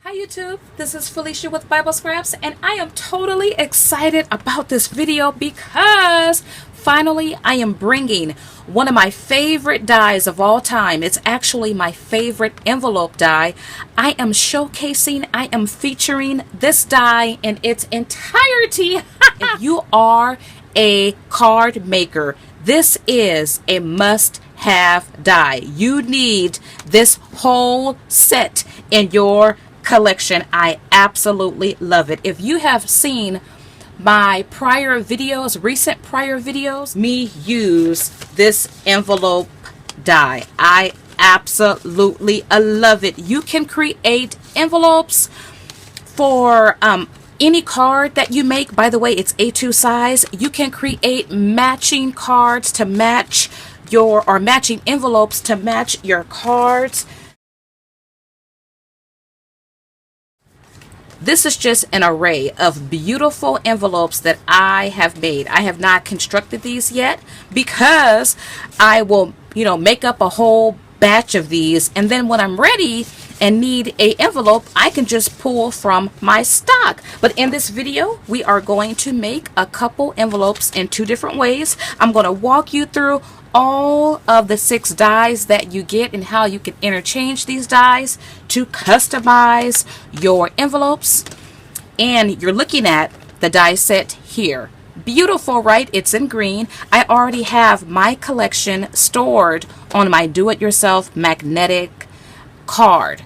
Hi YouTube, this is Felicia with Bible Scraps, and I am totally excited about this video because finally I am bringing one of my favorite dies of all time. It's actually my favorite envelope die. I am featuring this die in its entirety. If you are a card maker, this is a must-have die. You need this whole set in your collection. I absolutely love it. If you have seen my recent prior videos, me use this envelope die. I absolutely love it. You can create envelopes for any card that you make. By the way, it's A2 size. You can create matching cards to match or matching envelopes to match your cards. This is just an array of beautiful envelopes that I have made. I have not constructed these yet because I will, make up a whole batch of these, and then when I'm ready and need a envelope, I can just pull from my stock. But in this video, we are going to make a couple envelopes in two different ways. I'm going to walk you through all of the 6 dies that you get and how you can interchange these dies to customize your envelopes. And you're looking at the die set here. Beautiful, right? It's in green. I already have my collection stored on my do-it-yourself magnetic card.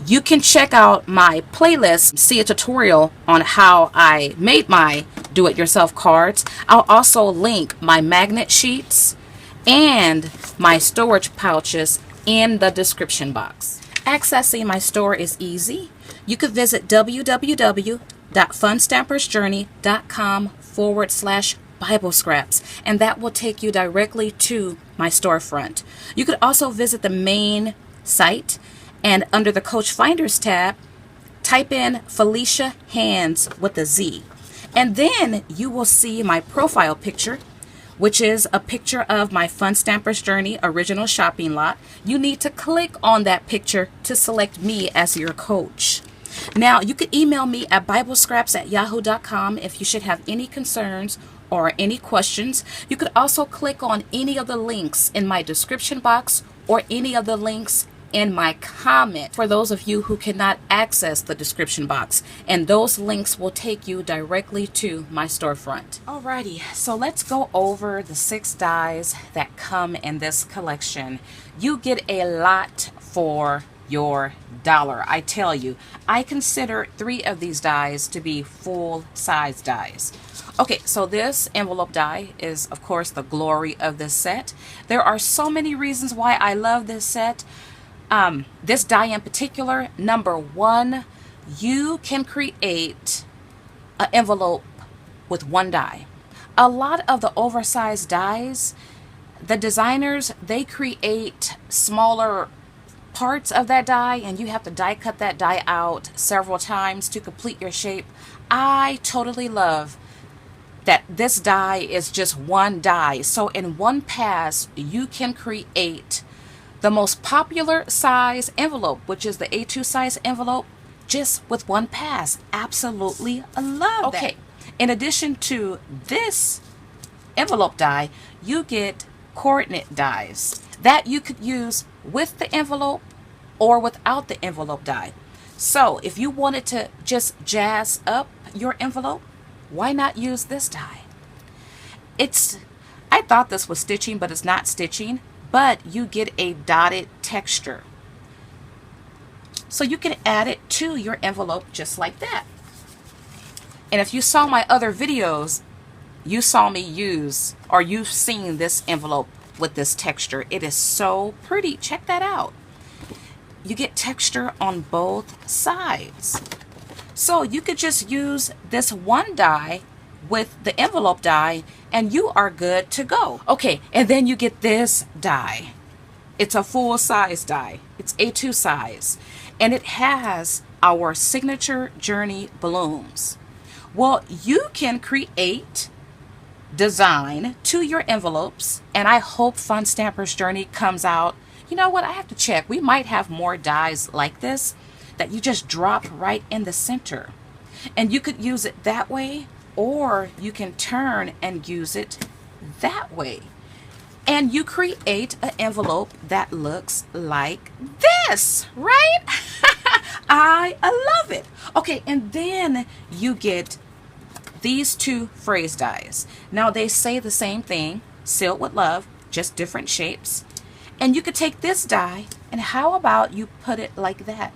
You can check out my playlist, see a tutorial on how I made my do-it-yourself cards. I'll also link my magnet sheets and my storage pouches in the description box. Accessing my store is easy. You could visit www.funstampersjourney.com/Bible Scraps, and that will take you directly to my storefront. You could also visit the main site, and under the Coach Finders tab, type in Felicia Hands with a Z, and then you will see my profile picture, which is a picture of my Fun Stampers Journey original shopping lot. You need to click on that picture to select me as your coach. Now, you could email me at biblescraps@yahoo.com if you should have any concerns or any questions. You could also click on any of the links in my description box or any of the links in my comment for those of you who cannot access the description box, and those links will take you directly to my storefront. Alrighty, so let's go over the 6 dies that come in this collection. You get a lot for your dollar. I tell you, I consider 3 of these dies to be full-size dies. Okay, so this envelope die is, of course, the glory of this set. There are so many reasons why I love this set. This die in particular, number 1, you can create an envelope with 1 die. A lot of the oversized dies, the designers, they create smaller parts of that die, and you have to die cut that die out several times to complete your shape. I totally love that this die is just 1 die. So in 1 pass, you can create the most popular size envelope, which is the A2 size envelope, just with 1 pass. Absolutely love that. Okay, in addition to this envelope die, you get coordinate dies that you could use with the envelope or without the envelope die. So if you wanted to just jazz up your envelope, why not use this die? I thought this was stitching, but it's not stitching. But you get a dotted texture. So you can add it to your envelope just like that. And if you saw my other videos, you saw me use, or you've seen this envelope with this texture. It is so pretty. Check that out. You get texture on both sides. So you could just use this 1 die with the envelope die, and you are good to go. Okay, and then you get this die. It's a full size die. It's A2 size, and it has our signature journey blooms. Well, you can create design to your envelopes, and I hope Fun Stampers Journey comes out. You know what? I have to check. We might have more dies like this. that you just drop right in the center. And you could use it that way, or you can turn and use it that way. And you create an envelope that looks like this, right? I love it. Okay, and then you get these two phrase dies. Now they say the same thing, sealed with love, just different shapes. And you could take this die, and how about you put it like that?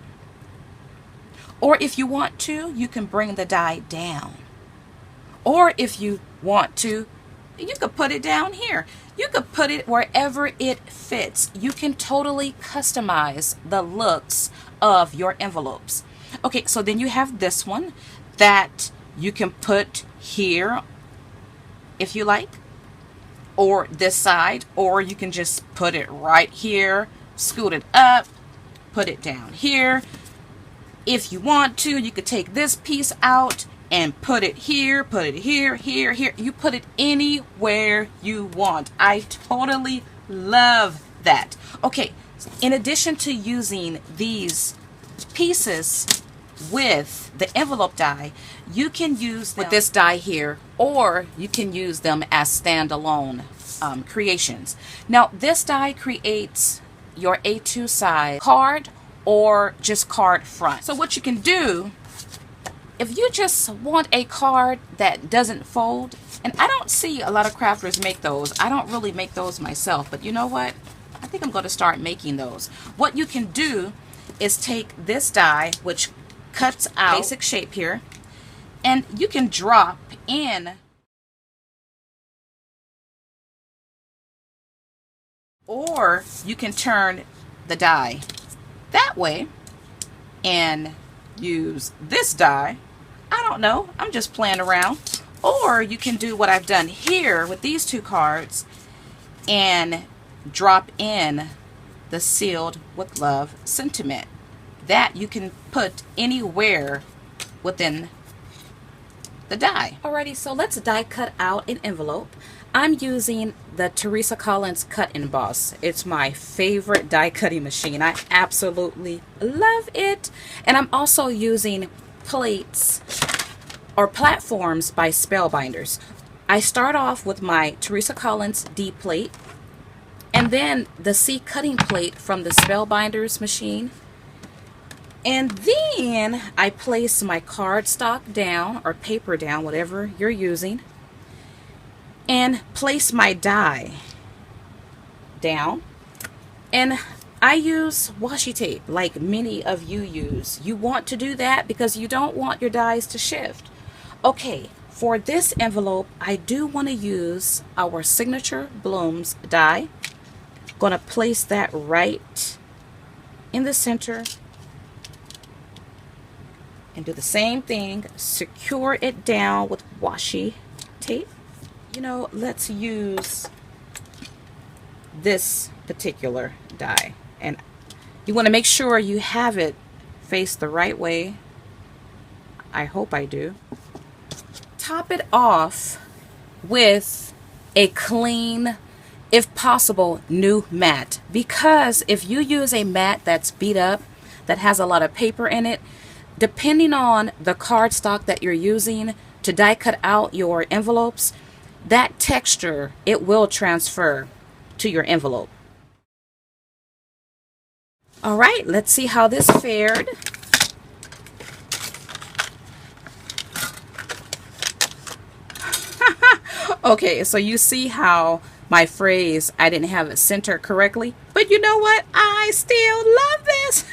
Or if you want to, you can bring the die down. Or if you want to, you could put it down here. You could put it wherever it fits. You can totally customize the looks of your envelopes. Okay, so then you have this one that you can put here if you like, or this side, or you can just put it right here, scoot it up, put it down here. If you want to, you could take this piece out and put it here, here. You put it anywhere you want. I totally love that. Okay, in addition to using these pieces with the envelope die, you can use them with this die here, or you can use them as standalone creations. Now, this die creates your A2 size card or just card front. So what you can do, if you just want a card that doesn't fold, and I don't see a lot of crafters make those. I don't really make those myself, but you know what? I think I'm going to start making those. What you can do is take this die, which cuts out basic shape here, and you can drop in, or you can turn the die that way and use this die. I don't know, I'm just playing around. Or you can do what I've done here with these two cards and drop in the sealed with love sentiment. That you can put anywhere within the die. Alrighty, so let's die cut out an envelope. I'm using the Teresa Collins Cut Emboss. It's my favorite die cutting machine. I absolutely love it. And I'm also using plates or platforms by Spellbinders. I start off with my Teresa Collins D plate, and then the C cutting plate from the Spellbinders machine. And then I place my cardstock down, or paper down, whatever you're using, and place my die down. And I use washi tape like many of you use. You want to do that because you don't want your dies to shift. Okay, for this envelope, I do want to use our Signature Blooms die. Going to place that right in the center and do the same thing. Secure it down with washi tape. You know, let's use this particular die, and you want to make sure you have it face the right way. I hope I do. Top it off with a clean, if possible, new mat, because if you use a mat that's beat up, that has a lot of paper in it, depending on the cardstock that you're using to die cut out your envelopes, that texture, it will transfer to your envelope. All right, let's see how this fared. Okay, so you see how my phrase, I didn't have it centered correctly, but you know what? I still love this.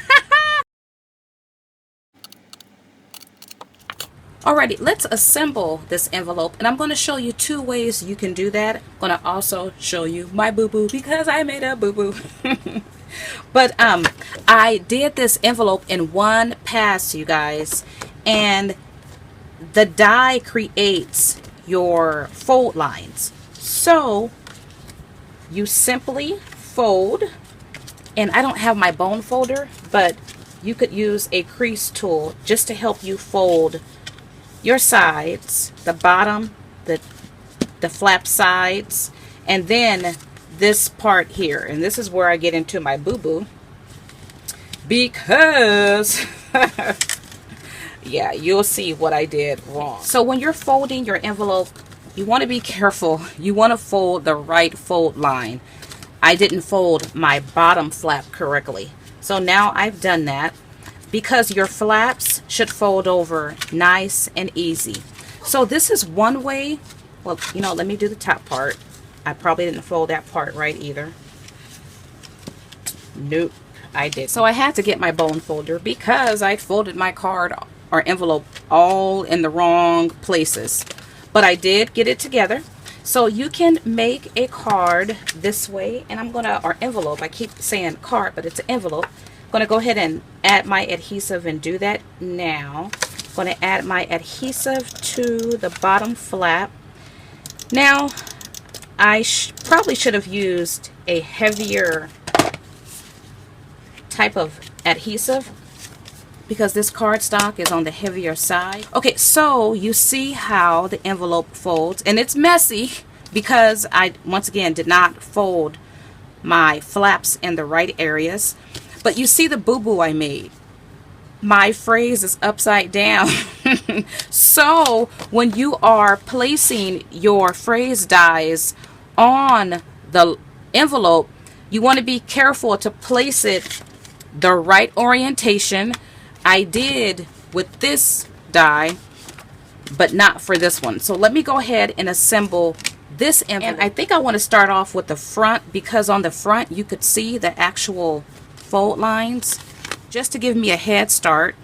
Alrighty, let's assemble this envelope, and I'm going to show you two ways you can do that. I'm going to also show you my boo-boo because I made a boo-boo. But I did this envelope in one pass, you guys, and the die creates your fold lines. So you simply fold, and I don't have my bone folder, but you could use a crease tool just to help you fold your sides, the bottom, the flap sides, and then this part here. And this is where I get into my boo-boo, because Yeah, you'll see what I did wrong. So when you're folding your envelope, you want to be careful. You want to fold the right fold line. I didn't fold my bottom flap correctly. So now I've done that, because your flaps should fold over nice and easy. So this is one way. Well, you know, let me do the top part. I probably didn't fold that part right either. Nope, I did. So I had to get my bone folder because I folded my card or envelope all in the wrong places. But I did get it together. So you can make a card this way, and I'm gonna, or envelope, I keep saying card, but it's an envelope. I'm gonna go ahead and add my adhesive and do that now. I'm gonna add my adhesive to the bottom flap. Now, I probably should have used a heavier type of adhesive, because this cardstock is on the heavier side. Okay, so you see how the envelope folds, and it's messy because I, once again, did not fold my flaps in the right areas. But you see the boo-boo I made. My phrase is upside down. So when you are placing your phrase dies on the envelope, you want to be careful to place it the right orientation. I did with this die, but not for this one. So let me go ahead and assemble this envelope. And I think I want to start off with the front, because on the front you could see the actual fold lines, just to give me a head start.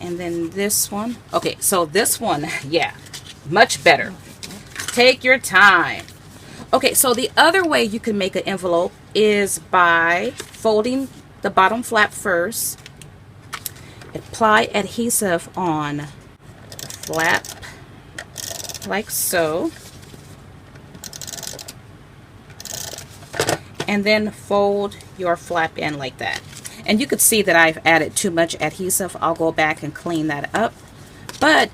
And then this one. Okay, so this one, yeah, much better. Take your time. Okay, so the other way you can make an envelope is by folding the bottom flap first. Apply adhesive on the flap like so. And then fold your flap in like that. And you could see that I've added too much adhesive. I'll go back and clean that up. But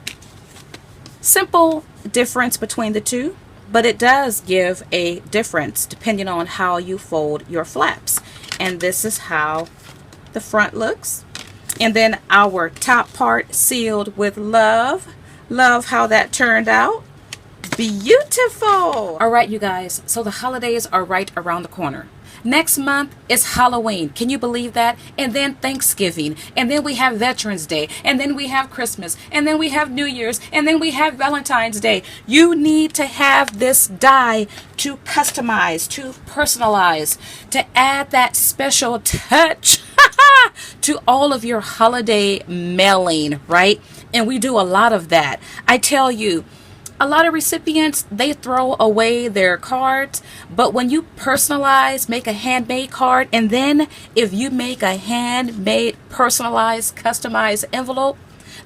simple difference between the two. But it does give a difference depending on how you fold your flaps. And this is how the front looks. And then our top part sealed with love. Love how that turned out. Beautiful. All right, you guys. So the holidays are right around the corner. Next month is Halloween. Can you believe that? And then Thanksgiving. And then we have Veterans Day. And then we have Christmas. And then we have New Year's. And then we have Valentine's Day. You need to have this die to customize, to personalize, to add that special touch to all of your holiday mailing, right? And we do a lot of that. I tell you, a lot of recipients, they throw away their cards, but when you personalize, make a handmade card, and then if you make a handmade, personalized, customized envelope,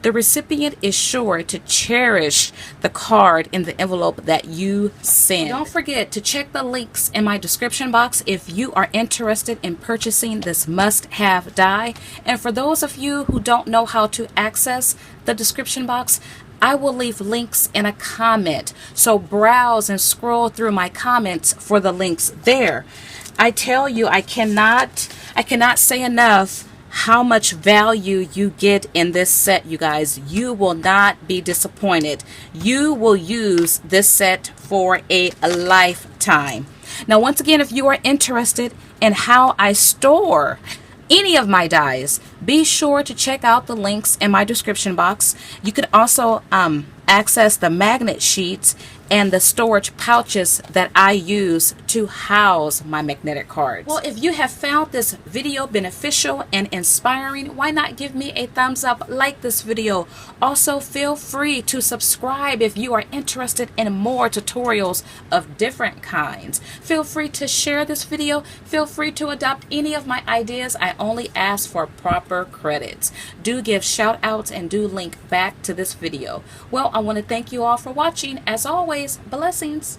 the recipient is sure to cherish the card in the envelope that you send. Don't forget to check the links in my description box if you are interested in purchasing this must-have die. And for those of you who don't know how to access the description box, I will leave links in a comment. So browse and scroll through my comments for the links there. I tell you, I cannot say enough how much value you get in this set, you guys. You will not be disappointed. You will use this set for a lifetime. Now, once again, if you are interested in how I store any of my dies, be sure to check out the links in my description box. You can also access the magnet sheets and the storage pouches that I use to house my magnetic cards. Well, if you have found this video beneficial and inspiring, why not give me a thumbs up, like this video. Also, feel free to subscribe if you are interested in more tutorials of different kinds. Feel free to share this video. Feel free to adopt any of my ideas. I only ask for proper credits. Do give shout outs and do link back to this video. Well, I want to thank you all for watching. As always, blessings.